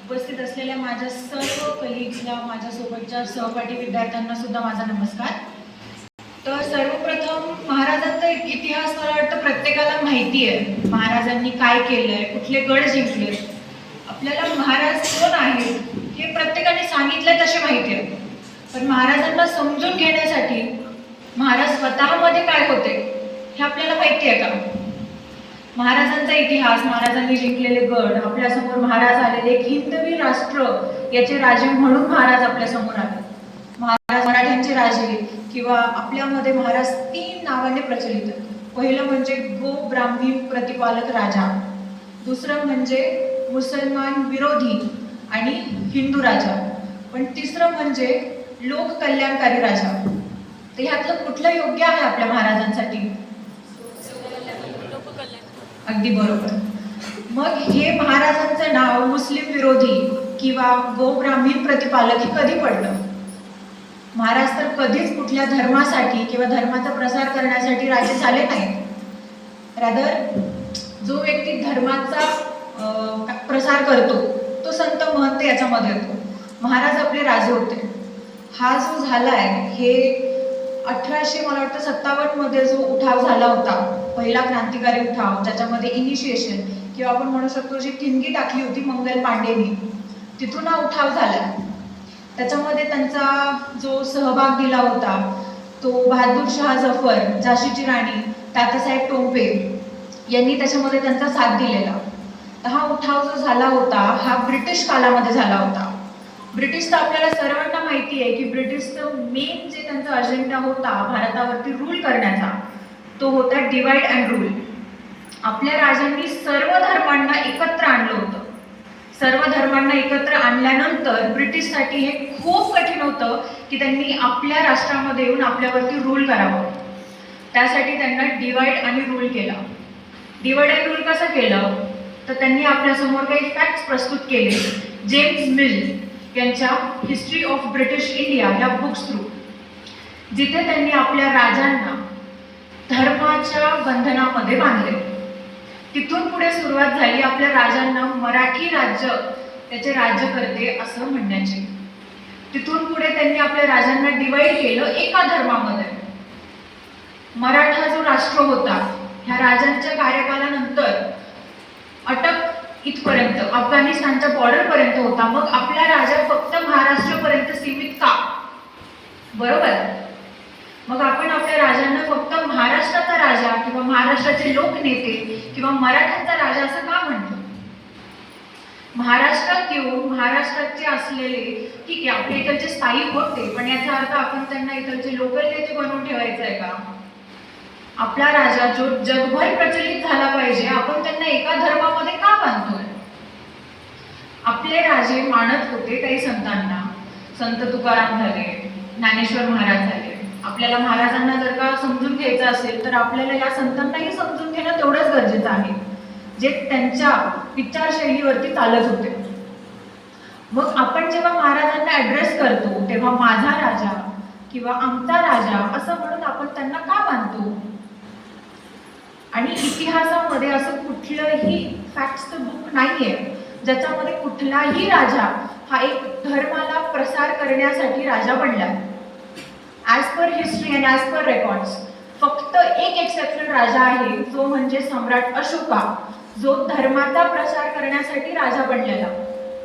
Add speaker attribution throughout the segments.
Speaker 1: उपस्थित असलेल्या माझ्या सर्व कलिग्सला, माझ्यासोबतच्या सहपाठी विद्यार्थ्यांना सुद्धा माझा नमस्कार. तर सर्वप्रथम महाराजांचा इतिहास मला वाटतं प्रत्येकाला माहिती आहे. महाराजांनी काय केलंय, कुठले गड जिंकले, आपल्याला महाराज कोण आहेत हे प्रत्येकाने सांगितलंय तसे माहिती आहे. पण महाराजांना समजून घेण्यासाठी महाराज स्वतःमध्ये काय होते हे आपल्याला माहिती आहे का? महाराजांचा इतिहास, महाराजांनी जिंकलेले गड, आपल्यासमोर महाराज आलेले एक हिंदवी राष्ट्र याचे राजे म्हणून महाराज आपल्या समोर आले. महाराज मराठ्यांचे राजे किंवा आपल्यामध्ये महाराज 3 नावाने प्रचलित आहेत. पहिलं म्हणजे गो ब्राह्मण प्रतिपालक राजा, दुसरं म्हणजे मुसलमान विरोधी आणि हिंदू राजा, पण तिसरं म्हणजे लोक कल्याणकारी राजा. तर ह्यातलं कुठलं योग्य आहे आपल्या महाराजांसाठी? अगदी बरोबर. मग हे महाराजांचं नाव मुस्लिम विरोधी किंवा गो ब्राह्मण प्रतिपालक हे कधी पडलं? महाराज तर कधीच कुठल्या धर्मासाठी किंवा धर्माचा प्रसार करण्यासाठी राजे झाले नाहीत. रादर जो व्यक्ती धर्माचा प्रसार करतो तो संत महंत याच्यामध्ये येतो. महाराज आपले राजे होते. हा जो झालाय हे 1857 मध्ये जो उठाव झाला होता, पहिला क्रांतिकारी उठाव, ज्याच्यामध्ये इनिशिएशन किंवा आपण म्हणू शकतो जी ठिणगी टाकली होती मंगल पांडेनी, तिथून हा उठाव झाला. त्याच्यामध्ये त्यांचा जो सहभाग दिला होता तो बहादूर शाह जफर, झाशीची राणी, तात्यासाहेब टोपे यांनी त्याच्यामध्ये त्यांचा साथ दिलेला. तर हा उठाव जो झाला होता हा ब्रिटिश कालामध्ये झाला होता. ब्रिटिश तर आपल्याला सर्वांना माहिती आहे की ब्रिटिशचं मेन जे त्यांचा अजेंडा होता भारतावरती रूल करण्याचा तो होता डिवाइड अँड रूल. आपल्या राजांनी सर्व धर्मांना एकत्र आणलं होतं. सर्व धर्मांना एकत्र आणल्यानंतर ब्रिटिशसाठी हे खूप कठीण होतं की त्यांनी आपल्या राष्ट्रामध्ये येऊन आपल्यावरती रूल करावं. त्यासाठी त्यांना डिवाइड आणि रूल केला. डिवाइड अँड रूल कसं केलं तर त्यांनी आपल्यासमोर काही फॅक्ट्स प्रस्तुत केले. जेम्स मिल यांच्या हिस्ट्री ऑफ ब्रिटिश इंडिया या बुक्स थ्रू, जिथे त्यांनी आपल्या राजांना धर्माच्या बंधनामध्ये बांधले. तिथून पुढे सुरुवात झाली आपल्या राजांना मराठी राज्य त्याचे राज्यकर्ते असं म्हणण्याची. तिथून पुढे त्यांनी आपल्या राजांना डिवाइड केलं एका धर्मामध्ये. मराठा जो राष्ट्र होता ह्या राजांच्या कार्यकालानंतर अटक इथपर्यंत अफगाणिस्तानच्या बॉर्डर पर्यंत होता. मग आपला राजा फक्त महाराष्ट्रापर्यंत सीमित का? बरोबर. मग आपण आपल्या राजांना फक्त महाराष्ट्राचा राजा किंवा महाराष्ट्राचे लोकनेते किंवा मराठ्यांचा राजा असं का म्हणतो? महाराष्ट्रात येऊन महाराष्ट्राचे असलेले, ठीक आहे आपल्या इकडचे स्थायिक होते, पण याचा अर्थ आपण त्यांना इकडचे लोकल नेते बनवून ठेवायचं आहे का? आपला राजा जो जगभर प्रचलित झाला पाहिजे, आपण त्यांना एका धर्मामध्ये का बांधतोय? आपले राजे मानत होते काही संतांना. संत तुकाराम झाले, ज्ञानेश्वर महाराज झाले. आपल्याला महाराजांना जर का समजून घ्यायचं असेल तर आपल्याला या संतांनाही समजून घेणं तेवढंच गरजेचं आहे जे त्यांच्या विचारशैलीवरती चालत होते. मग आपण जेव्हा महाराजांना ऍड्रेस करतो तेव्हा माझा राजा किंवा आमचा राजा असं म्हणून आपण त्यांना का बांधतो? आणि इतिहासामध्ये असं कुठलंही फॅक्ट्सचं बुक नाहीये ज्याच्यामध्ये कुठलाही राजा हा एक धर्माला प्रसार करण्यासाठी राजा बनला. As per history and as per records फक्त एक एक्सेप्शनल राजा आहे, जो म्हणजे सम्राट अशोका, जो धर्माचा प्रसार करण्यासाठी राजा बनलेला,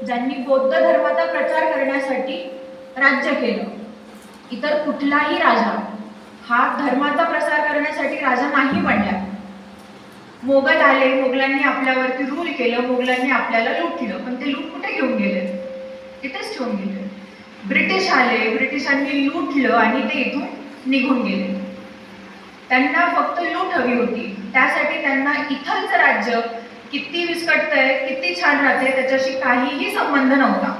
Speaker 1: ज्यांनी बौद्ध धर्माचा प्रचार करण्यासाठी राज्य केलं. इतर कुठलाही राजा हा धर्माचा प्रसार करण्यासाठी राजा नाही बनला. मोगल आले, मोगलांनी आपल्यावरती रूल केलं, मोगलांनी आपल्याला लुटलं, पण ते लूट कुठे घेऊन गेले? इथेच ठेवून गेले. ब्रिटिश आले, ब्रिटिशांनी लुटलं आणि ते इथून निघून गेले. त्यांना फक्त लूट हवी होती. त्यासाठी त्यांना इथलचं राज्य किती विस्कटतंय, किती छान राहतंय त्याच्याशी काहीही संबंध नव्हता.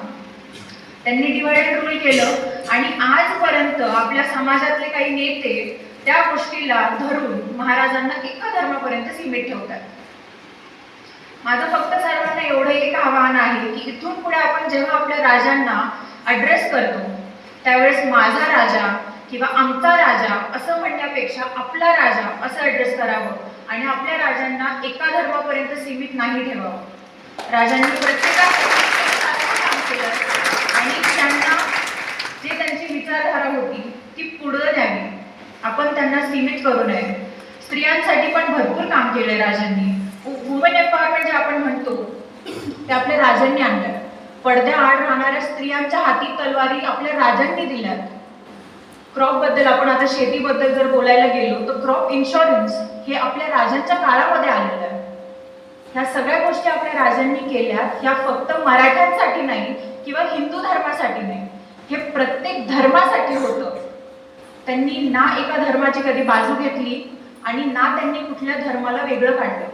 Speaker 1: त्यांनी डिवाइड अँड रूल केलं आणि आजपर्यंत आपल्या समाजातले काही नेते त्या गोष्टीला धरून महाराजांना एका धर्मापर्यंत सीमित ठेवतात. माझं फक्त सर्वांना एवढं एक आव्हान आहे की इथून पुढे आपण जेव्हा आपल्या राजांना ॲड्रेस करतो त्यावेळेस माझा राजा किंवा आमचा राजा असं म्हणण्यापेक्षा आपला राजा असं ॲड्रेस करावं आणि आपल्या राजांना एका धर्मापर्यंत सीमित नाही ठेवावं. राजांनी प्रत्येकाला सीमित करू नये. स्त्रियांसाठी पण भरपूर काम केलंय राजांनी. वुमन एम्पॉवरमेंट जे आपण म्हणतो ते आपल्या राजांनी आणलं. पडद्या आड राहणाऱ्या स्त्रियांच्या हाती तलवारी आपल्या राजांनी दिल्यात. क्रॉप बद्दल आपण आता शेतीबद्दल जर बोलायला गेलो तर क्रॉप इन्शुरन्स हे आपल्या राजांच्या काळामध्ये आलेलं आहे. ह्या सगळ्या गोष्टी आपल्या राजांनी केल्या. ह्या फक्त मराठ्यांसाठी नाही किंवा हिंदू धर्मासाठी नाही, हे प्रत्येक धर्मासाठी होतं. त्यांनी ना एका धर्माची कधी बाजू घेतली आणि ना त्यांनी कुठल्या धर्माला वेगळं काढलं.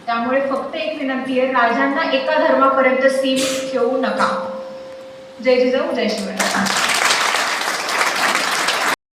Speaker 1: त्यामुळे फक्त एक विनंती आहे, राजांना एका धर्मापर्यंत सीमित ठेवू नका. जय जिजाऊ, जय शिवराय.